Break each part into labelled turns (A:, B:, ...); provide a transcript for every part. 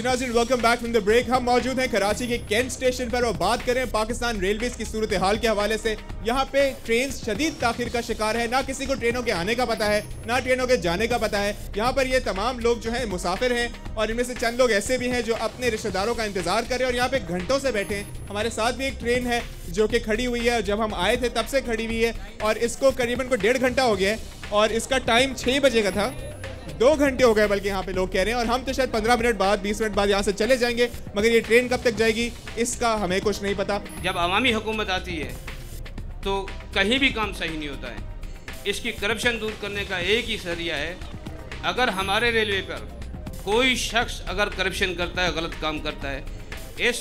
A: जी नाज़रीन, welcome back from the break. हम मौजूद हैं कराची के कैंट स्टेशन पर और बात करें पाकिस्तान रेलवेज की सूरत हाल के हवाले से। यहाँ पे ट्रेन शदीद ताखिर का शिकार है, ना किसी को ट्रेनों के आने का पता है ना ट्रेनों के जाने का पता है। यहाँ पर ये तमाम लोग जो हैं मुसाफिर हैं और इनमें से चंद लोग ऐसे भी हैं जो अपने रिश्तेदारों का इंतजार कर रहे हैं और यहाँ पे घंटों से बैठे हैं। हमारे साथ भी एक ट्रेन है जो कि खड़ी हुई है, जब हम आए थे तब से खड़ी हुई है और इसको करीबन को 1.5 घंटा हो गया है और इसका टाइम 6 बजे का था। 2 घंटे हो गए बल्कि यहाँ पे लोग कह रहे हैं और हम तो शायद 15 मिनट बाद 20 मिनट बाद यहाँ से चले जाएंगे, मगर ये ट्रेन कब तक जाएगी इसका हमें कुछ नहीं पता।
B: जब अवामी हुकूमत आती है तो कहीं भी काम सही नहीं होता है। इसकी करप्शन दूर करने का एक ही जरिया है, अगर हमारे रेलवे पर कोई शख्स अगर करप्शन करता है, गलत काम करता है, इस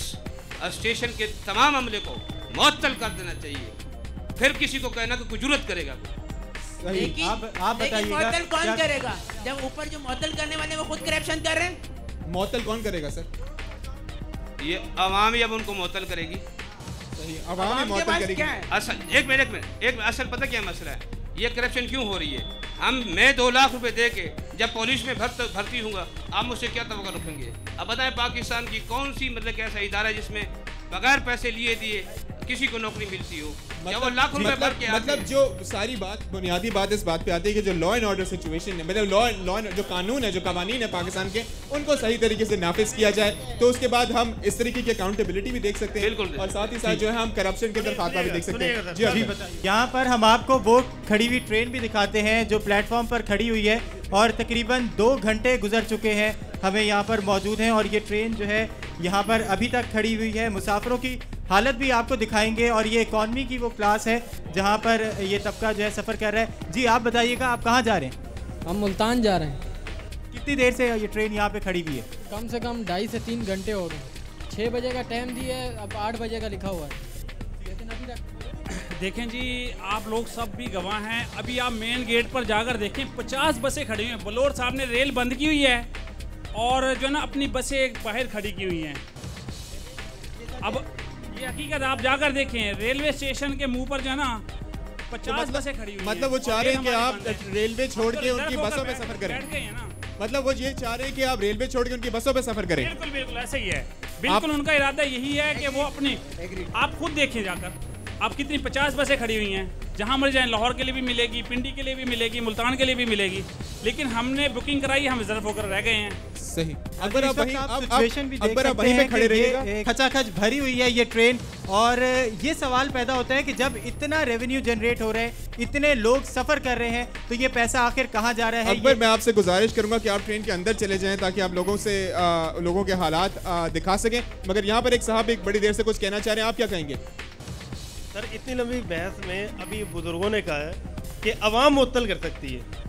B: स्टेशन के तमाम अमले को मुअत्तल कर देना चाहिए। फिर किसी को कहना कि कोई जुर्रत करेगा।
C: लेकिन आप बताइएगा मुअत्तल कौन करेगा जब ऊपर जो मुअत्तल करने वाले वो खुद करप्शन कर रहे हैं?
A: मुअत्तल कौन करेगा सर?
B: ये अवामी अब उनको मुअत्तल करेगी।
A: सही, अवामी मुअत्तल करेगी।
B: असल एक मिनट असल पता क्या मसला है, ये करप्शन क्यों हो रही है? मैं 2 लाख रुपए दे के जब पुलिस में भर्ती हूँगा, आप मुझसे क्या तवक्को रखेंगे? अब बताएं पाकिस्तान की कौन सी मतलब ऐसा इदारा है जिसमें बगैर पैसे लिए दिए किसी को नौकरी मिलती हो? वो लाख रुपए भर के
A: मतलब जो सारी बात बुनियादी बात इस बात पे आती है कि जो लॉ एंड ऑर्डर सिचुएशन है, मतलब लॉ जो कानून है, जो कवानीन है पाकिस्तान के, उनको सही तरीके से नाफिज किया जाए तो उसके बाद हम इस तरीके की अकाउंटेबिलिटी भी देख सकते हैं और साथ ही साथ जो है हम करप्शन के अंदर खात्मा भी देख सकते हैं। जी अभी
D: यहाँ पर हम आपको वो खड़ी हुई ट्रेन भी दिखाते हैं जो प्लेटफॉर्म पर खड़ी हुई है और तकरीबन 2 घंटे गुजर चुके हैं, हमें यहाँ पर मौजूद हैं और ये ट्रेन जो है यहाँ पर अभी तक खड़ी हुई है। मुसाफिरों की हालत भी आपको दिखाएंगे और ये इकॉनमी की वो क्लास है जहाँ पर ये तबका जो है सफ़र कर रहा है। जी आप बताइएगा, आप कहाँ जा रहे हैं?
E: हम मुल्तान जा रहे हैं।
D: कितनी देर से ये ट्रेन यहाँ पे खड़ी हुई है?
E: कम से कम 2.5 से 3 घंटे हो गए। 6 बजे का टाइम दिया है, अब 8 बजे का लिखा हुआ है, लेकिन अभी तक
F: देखें जी, आप लोग सब भी गवाह हैं। अभी आप मेन गेट पर जाकर देखें, 50 बसें खड़ी हुई हैं। बलोर साहब ने रेल बंद की हुई है और जो है ना अपनी बसें बाहर खड़ी की हुई हैं। अब ये हकीकत आप जाकर देखें, रेलवे स्टेशन के मुंह पर जो है ना 50 बसें खड़ी हुई हैं।
A: मतलब वो चाह रहे हैं कि आप रेलवे छोड़ के उनकी बसों पे सफर करें। मतलब वो ये चाह रहे हैं कि आप रेलवे छोड़ के उनकी बसों पे सफर करें।
F: बिल्कुल बिल्कुल ऐसा ही है। बिल्कुल उनका इरादा यही है कि वो अपनी, आप खुद देखें जाकर, आप कितनी 50 बसें खड़ी हुई हैं, जहाँ मर्जी जाएं, लाहौर के लिए भी मिलेगी, पिंडी के लिए भी मिलेगी, मुल्तान के लिए भी मिलेगी, लेकिन हमने बुकिंग कराई, हम रिजर्व होकर रह गए हैं।
A: सही।
D: अगर आप सिचुएशन भी देख सकते हैं खड़े रहिएगा, खचाखच भरी हुई है ये ट्रेन और ये सवाल पैदा होता है कि जब इतना रेवेन्यू जनरेट हो रहा है, इतने लोग सफर कर रहे हैं, तो ये पैसा आखिर कहाँ जा रहा है?
A: अकबर, मैं आपसे गुजारिश करूंगा कि आप ट्रेन के अंदर चले जाएं ताकि आप लोगों के हालात दिखा सकें, मगर यहाँ पर एक साहब एक बड़ी देर से कुछ कहना चाह रहे हैं, आप क्या कहेंगे?
G: सर, इतनी लंबी बहस में अभी बुजुर्गों ने कहा है कि अवाम मुअत्तल कर सकती है।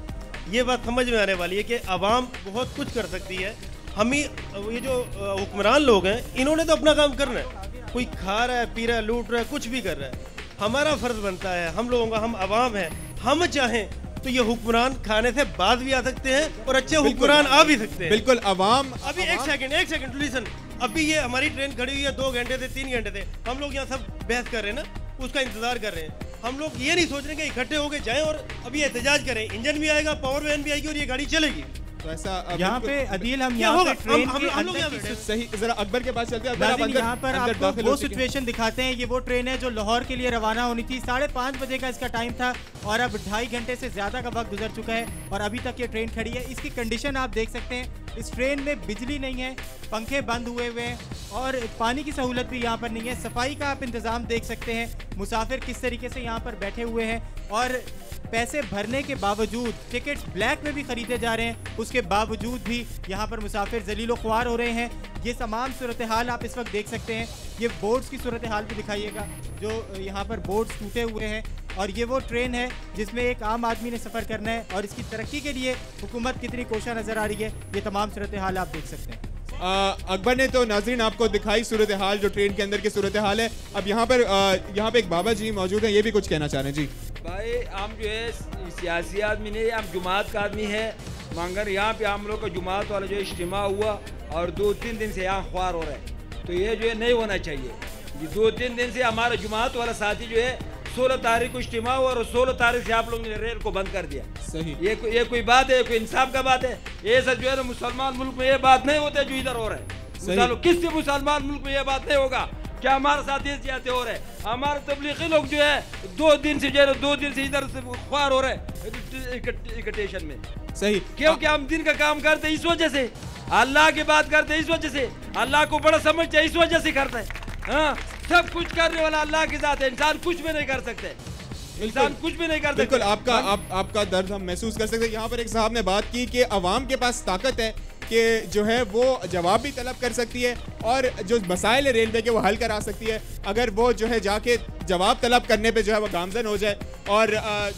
G: ये बात समझ में आने वाली है कि अवाम बहुत कुछ कर सकती है। हम ही ये जो हुक्मरान लोग हैं, इन्होंने तो अपना काम करना है। कोई खा रहा है, पी रहा है, लूट रहा है, कुछ भी कर रहा है, हमारा फ़र्ज़ बनता है, हम लोगों का, हम अवाम हैं, हम चाहें तो ये हुक्मरान खाने से बाद भी आ सकते हैं और अच्छे हुक्मरान आ भी सकते हैं।
A: बिल्कुल अवाम।
G: अभी एक सेकंड लिसन, अभी ये हमारी ट्रेन खड़ी हुई है 2 घंटे से 3 घंटे से, हम लोग यहाँ सब बहस कर रहे हैं ना, उसका इंतजार कर रहे हैं। हम लोग ये नहीं सोच रहे कि इकट्ठे होके जाएं और अभी एहतजाज करें। इंजन भी आएगा, पावर वैन भी आएगी और ये गाड़ी चलेगी।
A: तो ऐसा
D: यहाँ पे अदील हम यहाँ पे ट्रेन के अंदर
A: की सही, जरा अकबर के पास चलते हैं।
D: यहाँ पर आपको वो सिचुएशन दिखाते हैं। ये वो ट्रेन है जो लाहौर के लिए रवाना होनी थी, 5:30 बजे का इसका टाइम था और अब 2.5 घंटे से ज्यादा का वक्त गुजर चुका है और अभी तक ये ट्रेन खड़ी है। इसकी कंडीशन आप देख सकते हैं, इस ट्रेन में बिजली नहीं है, पंखे बंद हुए हैं और पानी की सहूलत भी यहाँ पर नहीं है। सफाई का आप इंतज़ाम देख सकते हैं, मुसाफिर किस तरीके से यहाँ पर बैठे हुए हैं और पैसे भरने के बावजूद टिकट्स ब्लैक में भी खरीदे जा रहे हैं, उसके बावजूद भी यहाँ पर मुसाफिर जलीलो ख्वार हो रहे हैं। ये तमाम सूरत हाल आप इस वक्त देख सकते हैं। ये बोर्ड्स की सूरत हाल भी दिखाइएगा, जो यहाँ पर बोर्ड्स टूटे हुए हैं और ये वो ट्रेन है जिसमें एक आम आदमी ने सफ़र करना है और इसकी तरक्की के लिए हुकूमत कितनी कोशिश नज़र आ रही है, ये तमाम सूरत हाल आप देख सकते हैं।
A: अकबर ने तो नाज़रीन आपको दिखाई सूरत हाल, जो ट्रेन के अंदर की सूरत हाल है। अब यहाँ पे एक बाबा जी मौजूद हैं, ये भी कुछ कहना चाह रहे हैं। जी
H: भाई, हम जो है सियासी आदमी नहीं, हम जुमात का आदमी है, मगर यहाँ पे हम लोग का जुमात वाला जो इज्तिमा हुआ और 2-3 दिन से यहाँ ख्वार हो रहा है, तो ये जो है नहीं होना चाहिए। ये 2-3 दिन से हमारा जुमात वाला साथी जो है 16 तारीख को इज्तिमा हुआ और 16 तारीख से आप लोगों ने रेल को बंद कर दिया।
A: सही।
H: ये कोई बात है? कोई इंसाफ का बात है? ये सब जो है ना मुसलमान मुल्क में ये बात नहीं होती जो इधर हो रहा है। किसी मुसलमान मुल्क में ये बात नहीं होगा क्या हमारे साथ ये ज्यादा हो रहा है। हमारे तबलीगी लोग जो है 2 दिन से इधर से ख्वार हो रहे इकटेशन में।
A: सही,
H: क्योंकि हम दिन का काम करते इस वजह से, अल्लाह की बात करते इस वजह से, अल्लाह को बड़ा समझते इस वजह से करते हैं। हाँ, सब कुछ करने वाला अल्लाह के साथ है, इंसान कुछ भी नहीं कर सकते, इंसान कुछ भी नहीं कर सकते।
A: बिल्कुल आपका दर्द हम महसूस कर सकते हैं। यहाँ पर एक साहब ने बात की कि अवाम के पास ताकत है कि जो है वो जवाब भी तलब कर सकती है और जो मसाइल है रेलवे के वो हल करा सकती है, अगर वो जो है जाके जवाब तलब करने पे जो है वो गामजन हो जाए और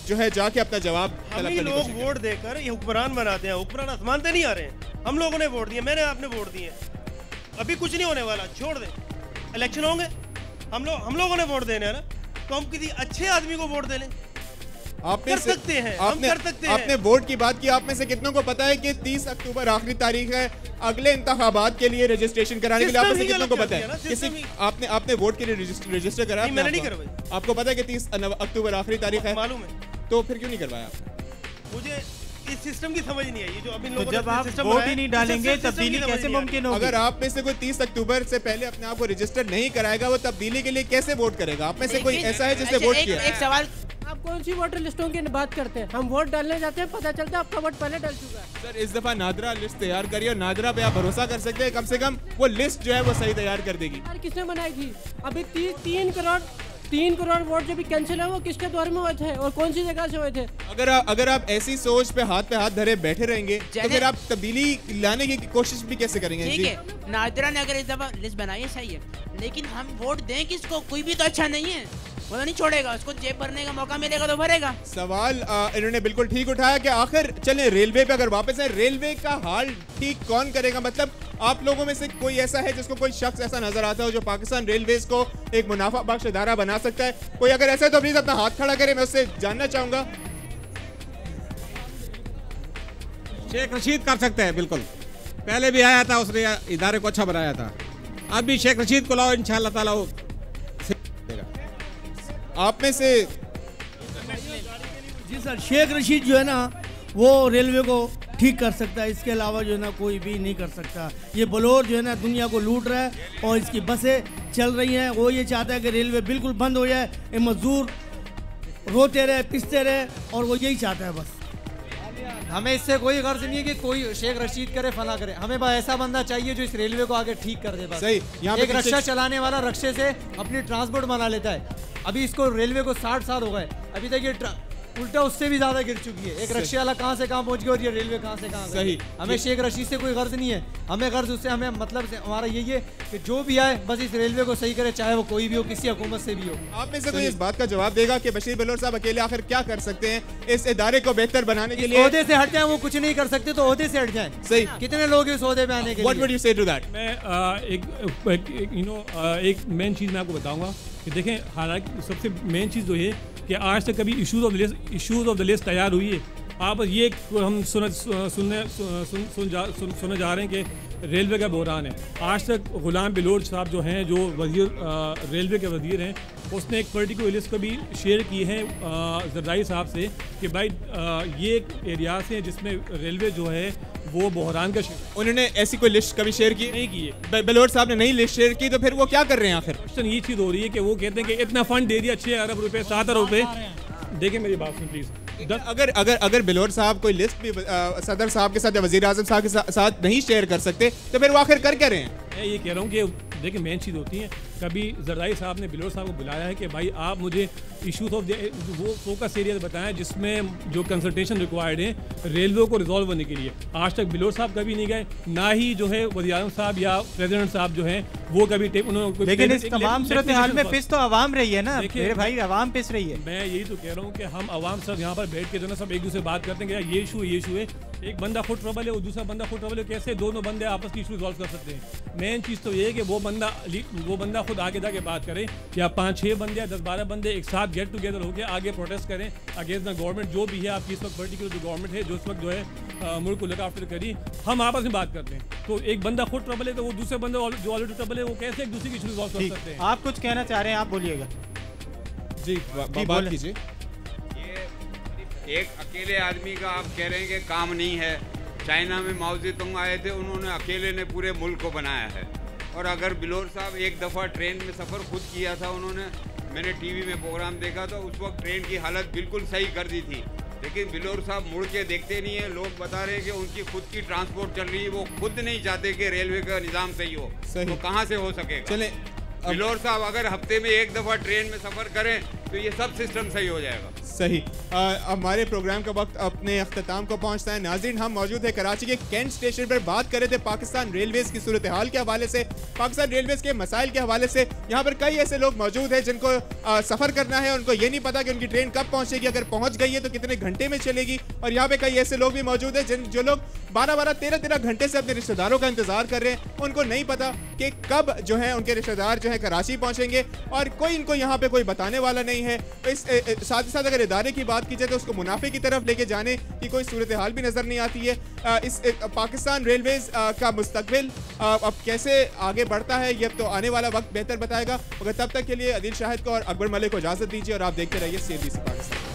A: जो है जाके अपना जवाब तलब करने।
G: लोग वोट देकर ये हुक्मरान बनाते हैं, हुक्मरान आसमान से नहीं आ रहे हैं, हम लोगों ने वोट दिए, मैंने आपने वोट दिए, अभी कुछ नहीं होने वाला, छोड़ दे, इलेक्शन होंगे, हम लोगों ने वोट देने हैं ना, तो हम किसी अच्छे आदमी को वोट दे लें।
A: आप
G: कर सकते हैं, हम कर सकते हैं।
A: आपने वोट की बात की, आप में से कितनों को पता है कि 30 अक्टूबर आखिरी तारीख है अगले इंतखाबात के लिए रजिस्ट्रेशन कराने के लिए? आप में से कितनों को पता है? किसी आपने वोट के लिए रजिस्टर कराया?
G: मैंने नहीं करवाई।
A: आपको पता है कि 30 अक्टूबर आखिरी तारीख है?
G: मालूम है।
A: तो फिर क्यों नहीं करवाया आपने?
G: मुझे इस सिस्टम की समझ नहीं आई, जो अभी लोगों
D: जब आप वोट ही नहीं डालेंगे तब्दीली कैसे मुमकिन होगी?
A: अगर आप में से कोई 30 अक्टूबर से पहले अपने आप को रजिस्टर नहीं कराएगा, वो तब्दीली के लिए कैसे वोट करेगा? आप में से कोई ऐसा है जिसने वोट किया?
C: एक सवाल,
E: आप कौन सी वोटर लिस्टों की बात करते हैं? हम वोट डालने जाते हैं, पता चलता है आपका वोट पहले डल चुका है।
A: सर, इस दफा नादरा लिस्ट तैयार करिए और नादरा पे आप भरोसा कर सकते हैं, कम से कम वो लिस्ट जो है वो सही तैयार कर देगी।
E: किसने बनाई थी? अभी 3 करोड़ वोट जो भी कैंसिल है वो किसके दौर में हुए थे और कौन सी जगह से हुए थे?
A: अगर आप ऐसी सोच पे हाथ धरे बैठे रहेंगे तो फिर आप तब्दीली लाने की कोशिश भी कैसे करेंगे?
C: ठीक है, नादरा ने अगर इस दफा लिस्ट बनाई है सही है, लेकिन हम वोट दें किसको? कोई भी तो अच्छा नहीं है, वो नहीं छोड़ेगा, उसको जेब भरने का मौका मिलेगा तो भरेगा।
A: सवाल इन्होंने बिल्कुल ठीक उठाया कि आखिर चले रेलवे पे अगर वापस है, रेलवे का हाल ठीक कौन करेगा? मतलब आप लोगों में से कोई ऐसा है जिसको कोई शख्स ऐसा नजर आता हो जो पाकिस्तान रेलवेज को एक मुनाफा बख्श इदारा बना सकता है? कोई अगर ऐसा है तो प्लीज अपना हाथ खड़ा करे, मैं उससे जानना चाहूंगा।
I: शेख रशीद कर सकते हैं, बिल्कुल, पहले भी आया था, उसने इदारे को अच्छा बनाया था, अब भी शेख रशीद को लाओ, इंशाअल्लाह ताला वो
A: आप में से।
J: जी सर, शेख रशीद जो है ना वो रेलवे को ठीक कर सकता है, इसके अलावा जो है ना कोई भी नहीं कर सकता। ये बलोर जो है ना दुनिया को लूट रहा है और इसकी बसें चल रही हैं, वो ये चाहता है कि रेलवे बिल्कुल बंद हो जाए, ये मजदूर रोते रहे, पिसते रहे, और वो यही चाहता है बस।
D: हमें इससे कोई गर्ज नहीं है कि कोई शेख रशीद करे फला करे, हमें बस ऐसा बंदा चाहिए जो इस रेलवे को आगे ठीक कर दे। बस
A: सही,
D: एक रक्षा चलाने वाला रक्षे से अपनी ट्रांसपोर्ट बना लेता है। अभी इसको रेलवे को 60 साल हो गए, अभी तक ये उल्टा उससे भी ज्यादा गिर चुकी है। एक रक्षा वाला कहाँ से कहाँ पहुंच गया और ये रेलवे कहाँ से कहाँ गई। हमें शेख रशीद से कोई गर्ज नहीं है, हमें गर्ज उससे, हमें मतलब से हमारा यही है कि जो भी आए बस इस रेलवे को सही करे, चाहे वो कोई भी हो, किसी हुकूमत से भी हो।
A: आप में से कोई इस बात का जवाब देगा कि बशीर बलोर साहब अकेले आखिर क्या कर सकते हैं इस इदारे को बेहतर बनाने के लिए?
D: ओहदे से हट जाए, वो कुछ नहीं कर सकते तो ओहदे से हट जाए।
A: सही,
D: कितने लोग इस ओहदे पे आने के लिए?
A: What would you say to that?
K: मैं एक मेन चीज़ मैं आपको बताऊंगा कि देखें, हालांकि सबसे मेन चीज़ जो है कि आज तक कभी इश्यूज ऑफ द लिस्ट तैयार हुई है? आप ये हम सुने जा रहे हैं कि रेलवे का बहरान है। आज तक गुलाम बिलोर साहब जो हैं, जो वजीर रेलवे के वजीर हैं, उसने एक पर्टिकुलर लिस्ट कभी शेयर की है जरदारी साहब से कि भाई ये एरियाज हैं जिसमें रेलवे जो है वो बहरान का
A: उन्होंने ऐसी कोई लिस्ट कभी शेयर की
K: नहीं की है।
A: बिलोर साहब ने नहीं लिस्ट शेयर की, तो फिर वो क्या कर रहे हैं आखिर?
K: क्वेश्चन ये चीज़ हो रही है कि वो कहते हैं कि इतना फंड दे दिया, 6 अरब रुपए, 7 अरब रुपए। देखें मेरी बात सुन प्लीज़,
A: अगर बिलोर साहब कोई लिस्ट भी सदर साहब के साथ या वजीर आजम साहब के साथ नहीं शेयर कर सकते तो फिर वो आखिर कर क्या रहे हैं?
K: मैं ये कह रहा हूँ कि देखिए मेन चीज़ होती है, कभी जरदारी साहब ने बिलोर साहब को बुलाया है कि भाई आप मुझे इशूज ऑफ वो फोकस एरिया बताएं जिसमें जो कंसल्टेशन रिक्वायर्ड है रेलवे को रिजॉल्व होने के लिए। आज तक बिलोर साहब कभी नहीं गए, ना ही जो है वज़ीर आज़म साहब या प्रेसिडेंट साहब जो हैं वो कभी उन्होंने।
D: लेकिन इस तमाम सूरत हाल में पिस तो आवाम रही है ना मेरे भाई, आवाम पिस रही है।
K: मैं यही तो कह रहा हूँ कि हम आवाम सब यहाँ पर बैठ के जो ना सब एक दूसरे से बात करते हैं कि ये इशू है, एक बंदा खुद ट्रबल है और दूसरा बंदा खुद ट्रबल है, कैसे दोनों बंदे आपस की इशू रिजॉल्व कर सकते हैं? मेन चीज़ तो ये है कि वो बंदा खुद आगे जाके बात करे, या 5-6 बंदे या 10-12 बंदे एक साथ गेट टुगेदर होकर आगे प्रोटेस्ट करें अगेंस्ट द गवर्नमेंट, जो भी है आपकी इस वक्त पर्टिकुलर जो गवर्नमेंट है, जो इस वक्त जो है मुल्क को लुक आफ्टर करी। हम आपस में बात करते हैं, तो एक बंदा खुद ट्रबल है तो वो दूसरे बंदे जो ऑलरेडी ट्रबल है वो कैसे एक दूसरे की इशू रिजॉल्व कर सकते हैं?
D: आप कुछ कहना चाह रहे हैं, आप बोलिएगा।
A: जी बात कीजिए।
L: एक अकेले आदमी का आप कह रहे हैं कि काम नहीं है। चाइना में माओ ज़ेडुंग आए थे, उन्होंने अकेले ने पूरे मुल्क को बनाया है। और अगर बिलोर साहब एक दफ़ा ट्रेन में सफ़र खुद किया था उन्होंने, मैंने टीवी में प्रोग्राम देखा था, उस वक्त ट्रेन की हालत बिल्कुल सही कर दी थी। लेकिन बिलोर साहब मुड़ के देखते नहीं है। लोग बता रहे हैं कि उनकी खुद की ट्रांसपोर्ट चल रही है, वो खुद नहीं चाहते कि रेलवे का निज़ाम सही हो। तो कहाँ से हो सकेगा?
A: चले
L: बिलोर साहब अगर हफ्ते में एक दफ़ा ट्रेन में सफ़र करें तो ये सब सिस्टम सही हो जाएगा।
A: सही। हमारे प्रोग्राम का वक्त अपने अख्ताम को पहुंचता है। नाज़रीन, हम मौजूद है कराची के कैंट स्टेशन पर, बात कर रहे थे पाकिस्तान रेलवेज़ की सूरत हाल के हवाले से, पाकिस्तान रेलवेज़ के मसाइल के हवाले से। यहाँ पर कई ऐसे लोग मौजूद हैं जिनको सफ़र करना है, उनको ये नहीं पता कि उनकी ट्रेन कब पहुँचेगी, अगर पहुँच गई है तो कितने घंटे में चलेगी। और यहाँ पे कई ऐसे लोग भी मौजूद हैं जो लोग 12-12, 13-13 घंटे से अपने रिश्तेदारों का इंतजार कर रहे हैं। उनको नहीं पता कि कब जो है उनके रिश्तेदार जो है कराची पहुँचेंगे, और कोई इनको यहाँ पे कोई बताने वाला नहीं है। इस साथ ही साथ अगर इदारे की बात की जाए तो उसको मुनाफे की तरफ लेके जाने की कोई सूरत हाल भी नज़र नहीं आती है। इस पाकिस्तान रेलवेज़ का मुस्तकबिल अब कैसे आगे बढ़ता है ये तो आने वाला वक्त बेहतर बताएगा। मगर तब तक के लिए अदिल शाहिद को और अकबर मलिक को इजाज़त दीजिए और आप देखते रहिए CNBC पाकिस्तान।